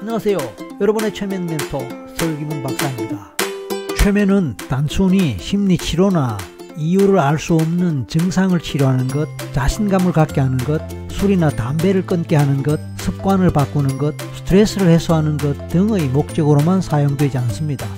안녕하세요. 여러분의 최면 멘토 설기문 박사입니다. 최면은 단순히 심리치료나 이유를 알 수 없는 증상을 치료하는 것, 자신감을 갖게 하는 것, 술이나 담배를 끊게 하는 것, 습관을 바꾸는 것, 스트레스를 해소하는 것 등의 목적으로만 사용되지 않습니다.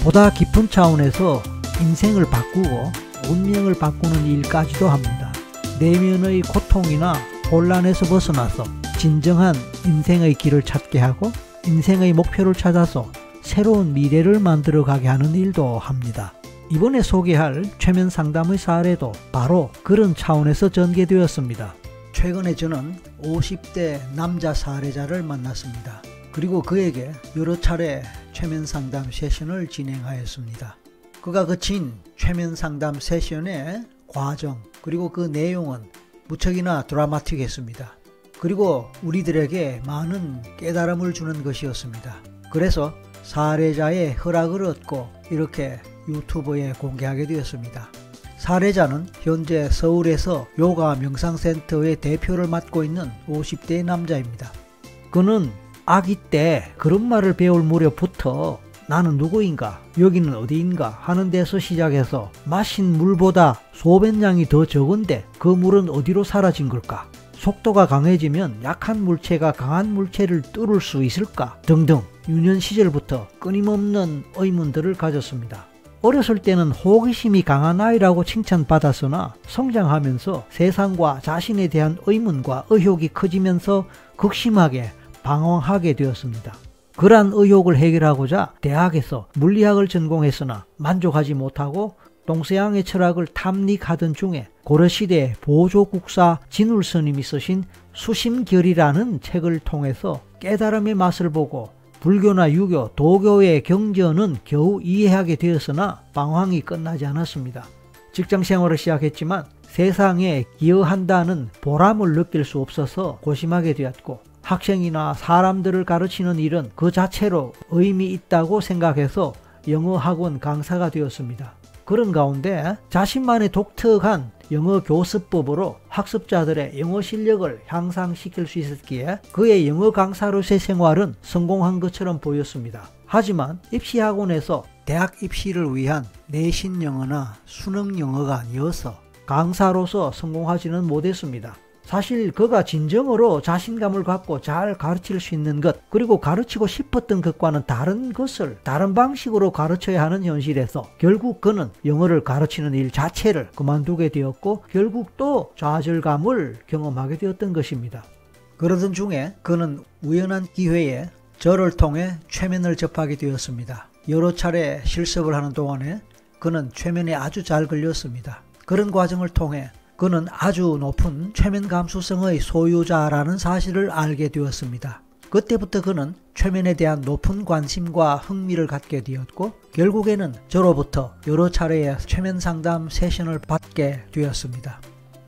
보다 깊은 차원에서 인생을 바꾸고 운명을 바꾸는 일까지도 합니다. 내면의 고통이나 혼란에서 벗어나서 진정한 인생의 길을 찾게 하고 인생의 목표를 찾아서 새로운 미래를 만들어가게 하는 일도 합니다. 이번에 소개할 최면 상담의 사례도 바로 그런 차원에서 전개되었습니다. 최근에 저는 50대 남자 사례자를 만났습니다. 그리고 그에게 여러 차례 최면 상담 세션을 진행하였습니다. 그가 거친 최면 상담 세션의 과정 그리고 그 내용은 무척이나 드라마틱했습니다. 그리고 우리들에게 많은 깨달음을 주는 것이었습니다. 그래서 사례자의 허락을 얻고 이렇게 유튜브에 공개하게 되었습니다. 사례자는 현재 서울에서 요가 명상센터의 대표를 맡고 있는 50대 남자입니다. 그는 아기 때 그런 말을 배울 무렵부터 나는 누구인가, 여기는 어디인가 하는 데서 시작해서 마신 물보다 소변량이 더 적은데 그 물은 어디로 사라진 걸까? 속도가 강해지면 약한 물체가 강한 물체를 뚫을 수 있을까? 등등 유년 시절부터 끊임없는 의문들을 가졌습니다. 어렸을 때는 호기심이 강한 아이라고 칭찬받았으나 성장하면서 세상과 자신에 대한 의문과 의혹이 커지면서 극심하게 방황하게 되었습니다. 그러한 의혹을 해결하고자 대학에서 물리학을 전공했으나 만족하지 못하고 동서양의 철학을 탐닉하던 중에 고려시대 보조국사 진울스님이 쓰신 수심결이라는 책을 통해서 깨달음의 맛을 보고 불교나 유교, 도교의 경전은 겨우 이해하게 되었으나 방황이 끝나지 않았습니다. 직장생활을 시작했지만 세상에 기여한다는 보람을 느낄 수 없어서 고심하게 되었고 학생이나 사람들을 가르치는 일은 그 자체로 의미 있다고 생각해서 영어 학원 강사가 되었습니다. 그런 가운데 자신만의 독특한 영어 교습법으로 학습자들의 영어 실력을 향상시킬 수 있었기에 그의 영어 강사로서의 생활은 성공한 것처럼 보였습니다. 하지만 입시학원에서 대학 입시를 위한 내신 영어나 수능 영어가 아니어서 강사로서 성공하지는 못했습니다. 사실 그가 진정으로 자신감을 갖고 잘 가르칠 수 있는 것 그리고 가르치고 싶었던 것과는 다른 것을 다른 방식으로 가르쳐야 하는 현실에서 결국 그는 영어를 가르치는 일 자체를 그만두게 되었고 결국 또 좌절감을 경험하게 되었던 것입니다. 그러던 중에 그는 우연한 기회에 저를 통해 최면을 접하게 되었습니다. 여러 차례 실습을 하는 동안에 그는 최면에 아주 잘 걸렸습니다. 그런 과정을 통해 그는 아주 높은 최면 감수성의 소유자라는 사실을 알게 되었습니다. 그때부터 그는 최면에 대한 높은 관심과 흥미를 갖게 되었고 결국에는 저로부터 여러 차례의 최면 상담 세션을 받게 되었습니다.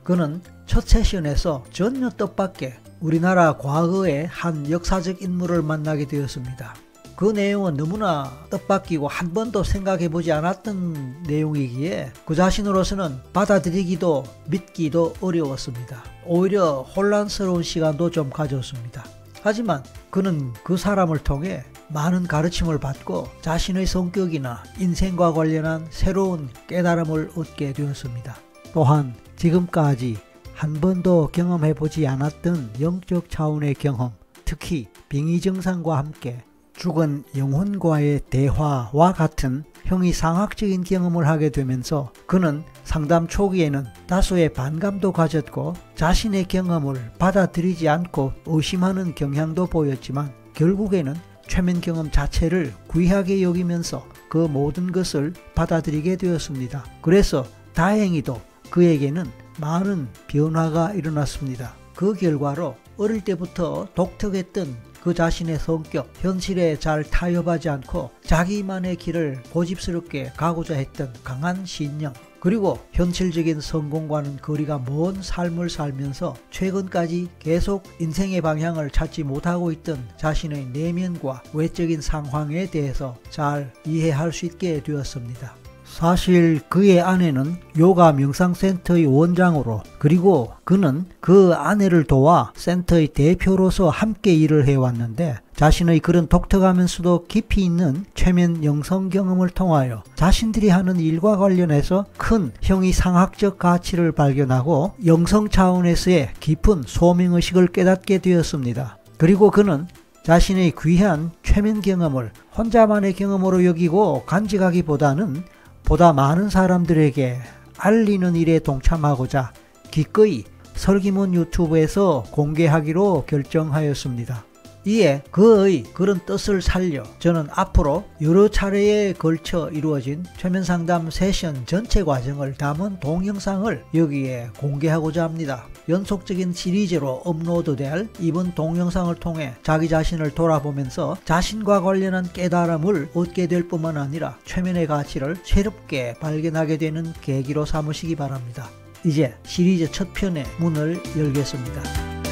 그는 첫 세션에서 전혀 뜻밖의 우리나라 과거의 한 역사적 인물을 만나게 되었습니다. 그 내용은 너무나 뜻밖이고 한 번도 생각해보지 않았던 내용이기에 그 자신으로서는 받아들이기도 믿기도 어려웠습니다. 오히려 혼란스러운 시간도 좀 가졌습니다. 하지만 그는 그 사람을 통해 많은 가르침을 받고 자신의 성격이나 인생과 관련한 새로운 깨달음을 얻게 되었습니다. 또한 지금까지 한 번도 경험해보지 않았던 영적 차원의 경험, 특히 빙의 증상과 함께 죽은 영혼과의 대화와 같은 형이상학적인 경험을 하게 되면서 그는 상담 초기에는 다소의 반감도 가졌고 자신의 경험을 받아들이지 않고 의심하는 경향도 보였지만 결국에는 최면 경험 자체를 귀하게 여기면서 그 모든 것을 받아들이게 되었습니다. 그래서 다행히도 그에게는 많은 변화가 일어났습니다. 그 결과로 어릴 때부터 독특했던 그 자신의 성격, 현실에 잘 타협하지 않고 자기만의 길을 고집스럽게 가고자 했던 강한 신념, 그리고 현실적인 성공과는 거리가 먼 삶을 살면서 최근까지 계속 인생의 방향을 찾지 못하고 있던 자신의 내면과 외적인 상황에 대해서 잘 이해할 수 있게 되었습니다. 사실 그의 아내는 요가 명상센터의 원장으로, 그리고 그는 그 아내를 도와 센터의 대표로서 함께 일을 해왔는데, 자신의 그런 독특하면서도 깊이 있는 최면 영성 경험을 통하여 자신들이 하는 일과 관련해서 큰 형이상학적 가치를 발견하고 영성 차원에서의 깊은 소명의식을 깨닫게 되었습니다. 그리고 그는 자신의 귀한 최면 경험을 혼자만의 경험으로 여기고 간직하기보다는 보다 많은 사람들에게 알리는 일에 동참하고자 기꺼이 설기문 유튜브에서 공개하기로 결정하였습니다. 이에 그의 그런 뜻을 살려 저는 앞으로 여러 차례에 걸쳐 이루어진 최면상담 세션 전체 과정을 담은 동영상을 여기에 공개하고자 합니다. 연속적인 시리즈로 업로드될 이번 동영상을 통해 자기 자신을 돌아보면서 자신과 관련한 깨달음을 얻게 될 뿐만 아니라 최면의 가치를 새롭게 발견하게 되는 계기로 삼으시기 바랍니다. 이제 시리즈 첫 편의 문을 열겠습니다.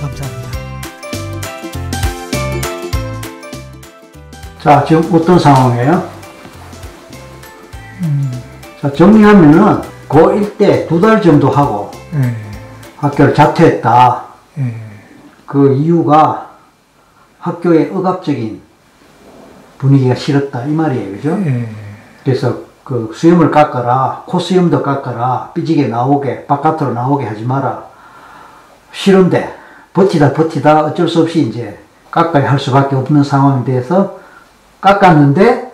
감사합니다. 자, 지금 어떤 상황이에요? 자, 정리하면은 고1 때 2달 정도 하고 학교를 자퇴했다. 그 이유가 학교의 억압적인 분위기가 싫었다 이 말이에요. 그죠? 그래서 그 수염을 깎아라, 콧수염도 깎아라, 삐지게 나오게, 바깥으로 나오게 하지 마라. 싫은데 버티다 어쩔 수 없이 이제 깎아야 할 수밖에 없는 상황에 대해서 깎았는데,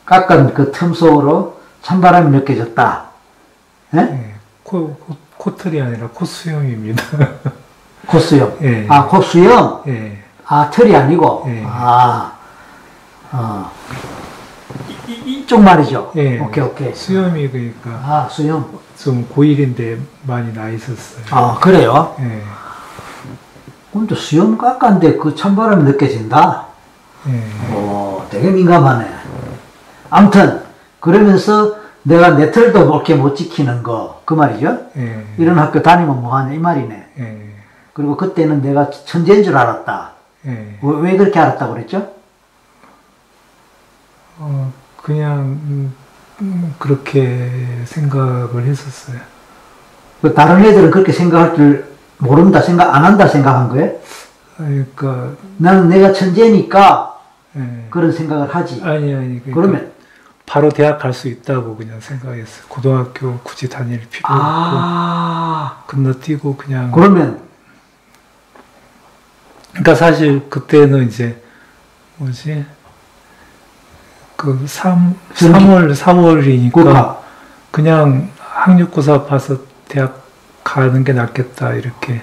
깎은 그 틈 속으로 찬바람이 느껴졌다. 예? 코털이 아니라 콧수염입니다. 콧수염. 예. 아, 콧수염? 예. 아, 털이 아니고? 예. 이쪽 말이죠? 예. 오케이. 수염이 그러니까. 아, 수염. 좀 고1인데 많이 나 있었어요. 아, 그래요? 예. 근데 수염 깎았는데 그 찬바람이 느껴진다? 오, 되게 민감하네. 아무튼 그러면서 내가 내 털도 그렇게 못 지키는 거, 그 말이죠? 이런 학교 다니면 뭐하냐 이 말이네. 그리고 그때는 내가 천재인 줄 알았다. 왜 그렇게 알았다고 그랬죠? 그냥 그렇게 생각을 했었어요. 그 다른 애들은 그렇게 생각할 줄 모른다, 생각 안 한다 생각한 거예요? 그러니까 나는 내가 천재니까 그런 생각을 하지. 아니 그러니까 그러면 바로 대학 갈 수 있다고 그냥 생각했어요. 고등학교 굳이 다닐 필요 없고 건너뛰고 그냥. 그러면 그러니까 사실 그때는 이제 뭐지 그 4월이니까 그냥 학력고사 봐서 대학 가는 게 낫겠다 이렇게.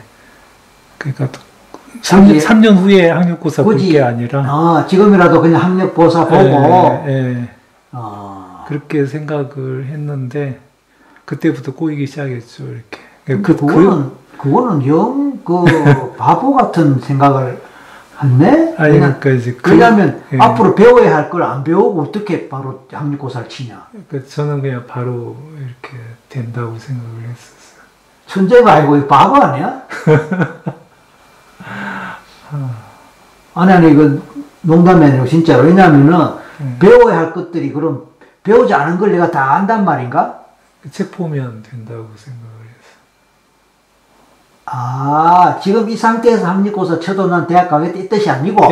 그러니까 3년 후에 학력고사 볼 게 아니라 지금이라도 그냥 학력고사 보고 그렇게 생각을 했는데 그때부터 꼬이기 시작했죠. 이렇게. 그거는 영 바보 같은 생각을 했네? 아니 그러니까 이제 왜냐하면 앞으로 배워야 할 걸 안 배우고 어떻게 바로 학력고사를 치냐? 그러니까 저는 그냥 바로 이렇게 된다고 생각을 했었어요. 천재가 아니고 바보 아니야? 아니 이거 농담이 아니고 진짜로. 왜냐하면은 배워야 할 것들이 그럼 배우지 않은 걸 내가 다 안단 말인가? 책 보면 된다고 생각을 했어. 지금 이 상태에서 학력고사 쳐도 난 대학 가겠다 이 뜻이 아니고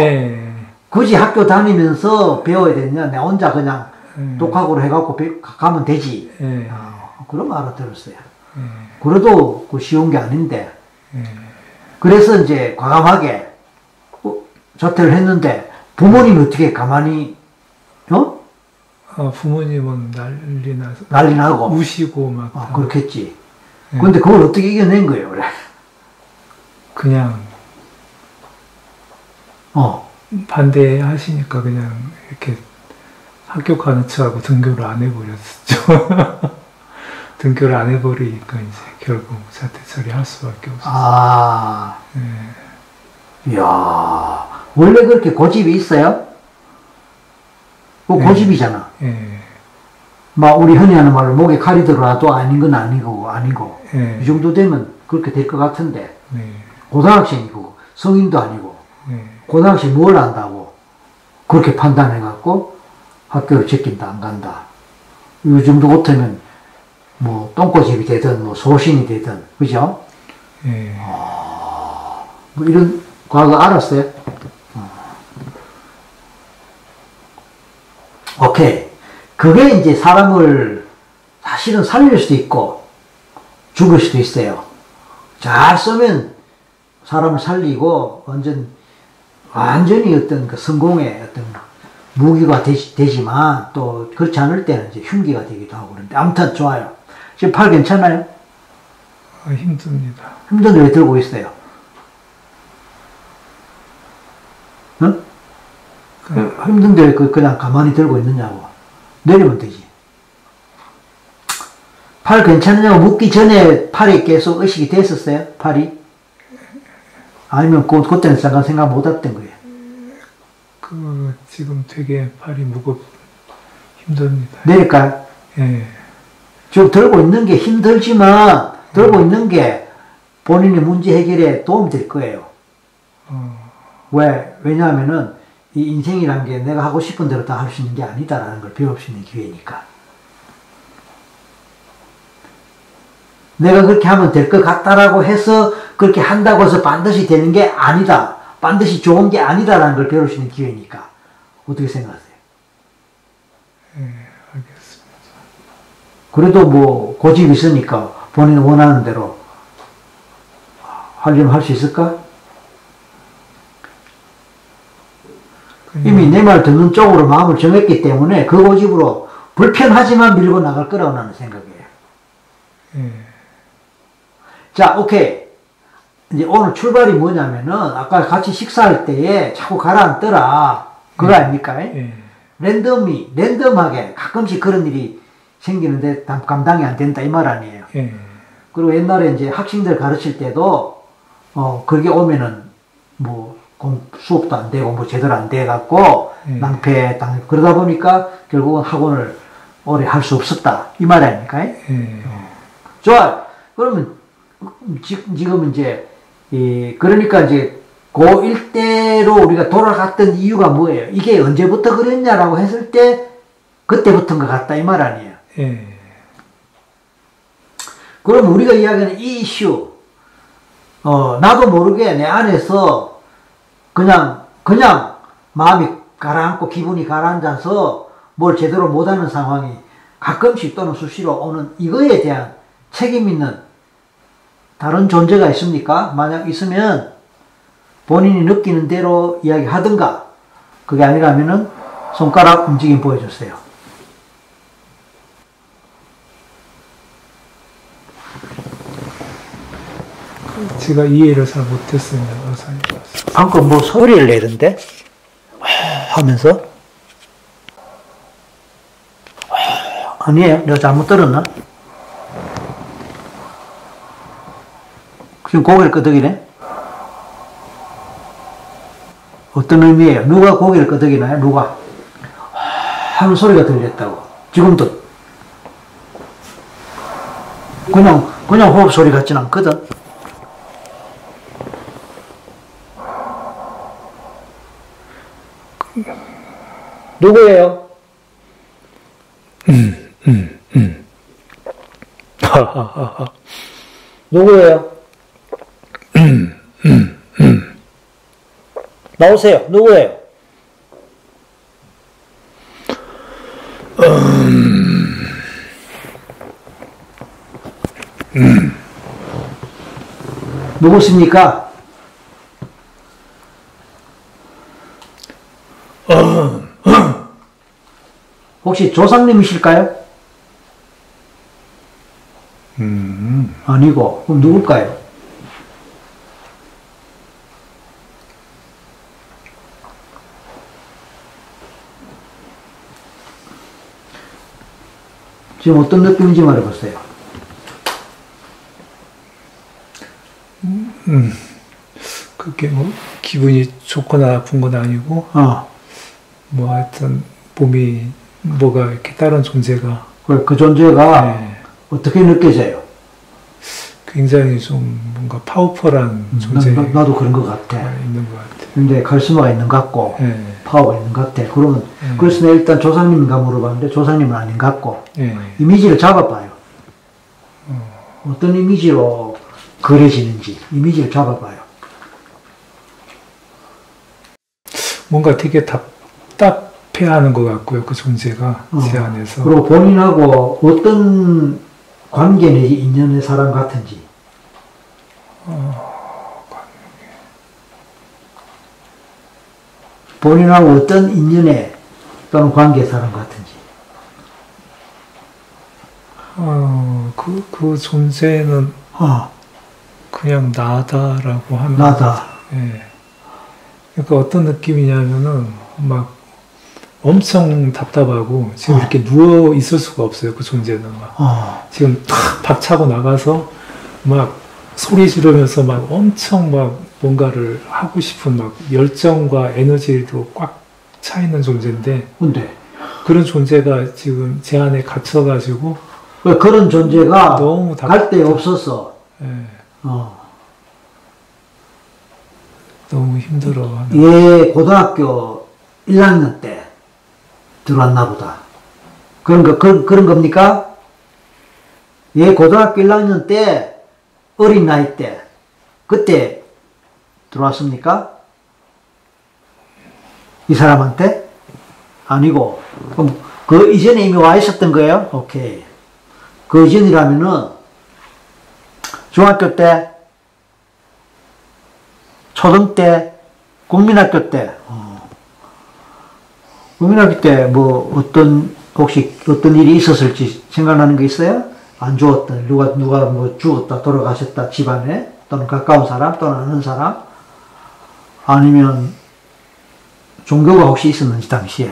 굳이 학교 다니면서 배워야 되냐? 내 혼자 그냥 독학으로 해갖고 가면 되지. 그럼 알아들었어요. 그래도 그 쉬운 게 아닌데. 그래서 이제 과감하게 자퇴를 했는데 부모님이 어떻게 가만히 부모님은 난리 나고 우시고 막 그렇겠지. 근데 그걸 어떻게 이겨낸 거예요? 그래. 그냥 반대하시니까 그냥 이렇게 학교 가는 척하고 등교를 안 해버렸죠. 등교를 안 해버리니까 이제 결국 자퇴 처리할 수밖에 없었어요. 이야, 원래 그렇게 고집이 있어요? 고집이잖아. 막 우리 흔히 하는 말로 목에 칼이 들어와도 아닌 건 아니고 이 정도 되면 그렇게 될 것 같은데 고등학생이고 성인도 아니고 고등학생 뭘 안다고 그렇게 판단해갖고 학교를 제낀다 안 간다. 이 정도 같으면 뭐 똥꼬집이 되든 뭐 소신이 되든 그죠? 예. 뭐 이런 과거 알았어요? 오케이. 그게 이제 사람을 사실은 살릴 수도 있고 죽을 수도 있어요. 잘 쓰면 사람을 살리고 완전히 어떤 그 성공의 어떤 무기가 되지만 또 그렇지 않을 때는 이제 흉기가 되기도 하고 그런데 아무튼 좋아요. 지금 팔 괜찮아요? 힘듭니다. 힘든데 왜 들고 있어요? 응? 힘든데 왜 그냥 가만히 들고 있느냐고. 내리면 되지. 팔 괜찮으냐고 묻기 전에 팔이 계속 의식이 됐었어요? 팔이? 아니면 그때는 잠깐 생각 못 했던 거예요? 지금 되게 팔이 힘듭니다. 내릴까요? 예. 지금 들고 있는 게 힘들지만 들고 있는 게 본인의 문제 해결에 도움이 될 거예요. 왜냐하면은 이 인생이란 게 내가 하고 싶은 대로 다 할 수 있는 게 아니다라는 걸 배울 수 있는 기회니까. 내가 그렇게 하면 될 것 같다라고 해서 그렇게 한다고 해서 반드시 되는 게 아니다. 반드시 좋은 게 아니다라는 걸 배울 수 있는 기회니까. 어떻게 생각하세요? 네, 알겠습니다. 그래도 뭐 고집이 있으니까 본인 원하는 대로 하려면 할 수 있을까? 이미 내 말 듣는 쪽으로 마음을 정했기 때문에 그 고집으로 불편하지만 밀고 나갈 거라고 나는 생각해요. 자, 오케이. 이제 오늘 출발이 뭐냐면은 아까 같이 식사할 때에 자꾸 가라앉더라. 그거 아닙니까? 랜덤하게 가끔씩 그런 일이 생기는데 감당이 안 된다 이 말 아니에요. 그리고 옛날에 이제 학생들 가르칠 때도 그게 오면은 뭐 수업도 안 되고 뭐 제대로 안 돼 갖고 낭패 당하고 그러다 보니까 결국은 학원을 오래 할 수 없었다 이 말 아닙니까? 좋아. 그러면 지금 이제 그러니까 이제 고1 때로 우리가 돌아갔던 이유가 뭐예요? 이게 언제부터 그랬냐라고 했을 때 그때부터인 것 같다 이 말 아니에요. 그럼 우리가 이야기하는 이 이슈 나도 모르게 내 안에서 그냥 마음이 가라앉고 기분이 가라앉아서 뭘 제대로 못하는 상황이 가끔씩 또는 수시로 오는 이거에 대한 책임 있는 다른 존재가 있습니까? 만약 있으면 본인이 느끼는 대로 이야기하든가 그게 아니라면은 손가락 움직임 보여주세요. 제가 이해를 잘 못했습니다. 방금 뭐 소리를 내던데? 하면서? 아니에요. 내가 잘못 들었나? 지금 고개를 끄덕이네? 어떤 의미예요? 누가 고개를 끄덕이나요? 누가? 하는 소리가 들렸다고. 지금도. 그냥 호흡 소리 같진 않거든. 누구예요? 누구예요? 나오세요. 누구예요? 누구십니까? 혹시 조상님이실까요? 아니고, 그럼 누굴까요? 지금 어떤 느낌인지 말해보세요. 그게 뭐, 기분이 좋거나 나쁜 건 아니고, 뭐 하여튼, 몸이, 뭐가 이렇게 다른 존재가. 그 존재가 어떻게 느껴져요? 굉장히 좀 뭔가 파워풀한 존재가 나도 그런 것 같아. 있는 것 같아. 근데 카리스마가 있는 것 같고 네. 파워가 있는 것 같아. 그러면 그래서 내가 일단 조상님인가 물어봤는데 조상님은 아닌 것 같고 이미지를 잡아봐요. 어떤 이미지로 그려지는지 이미지를 잡아봐요. 뭔가 되게 답답해하는 것 같고요. 그 존재가 제 안에서. 그리고 본인하고 어떤 관계 내지 인연의 사람 같은지. 본인하고 어떤 인연의 또는 관계 사람 같은지. 그 존재는 그냥 나다라고 하면. 나다. 예. 그러니까 어떤 느낌이냐면은 막 엄청 답답하고 지금 이렇게 누워 있을 수가 없어요. 그 존재는 막 지금 탁 박차고 나가서 막 소리 지르면서 막 엄청 막 뭔가를 하고 싶은 막 열정과 에너지도 꽉 차 있는 존재인데. 근데 그런 존재가 지금 제 안에 갇혀가지고 그런 존재가 너무 갈 데 없어서. 예. 너무 힘들어. 얘 고등학교 1학년 때 들어왔나 보다. 그런 겁니까? 얘 고등학교 1학년 때 어린 나이 때 그때 들어왔습니까? 이 사람한테? 아니고 그럼 그 이전에 이미 와 있었던 거예요? 오케이. 그 이전이라면은 중학교 때 초등 때, 국민학교 때, 국민학교 때 뭐 혹시 어떤 일이 있었을지 생각나는 게 있어요? 안 좋았던, 누가 뭐 죽었다, 돌아가셨다, 집안에, 또는 가까운 사람, 또는 아는 사람, 아니면 종교가 혹시 있었는지 당시에.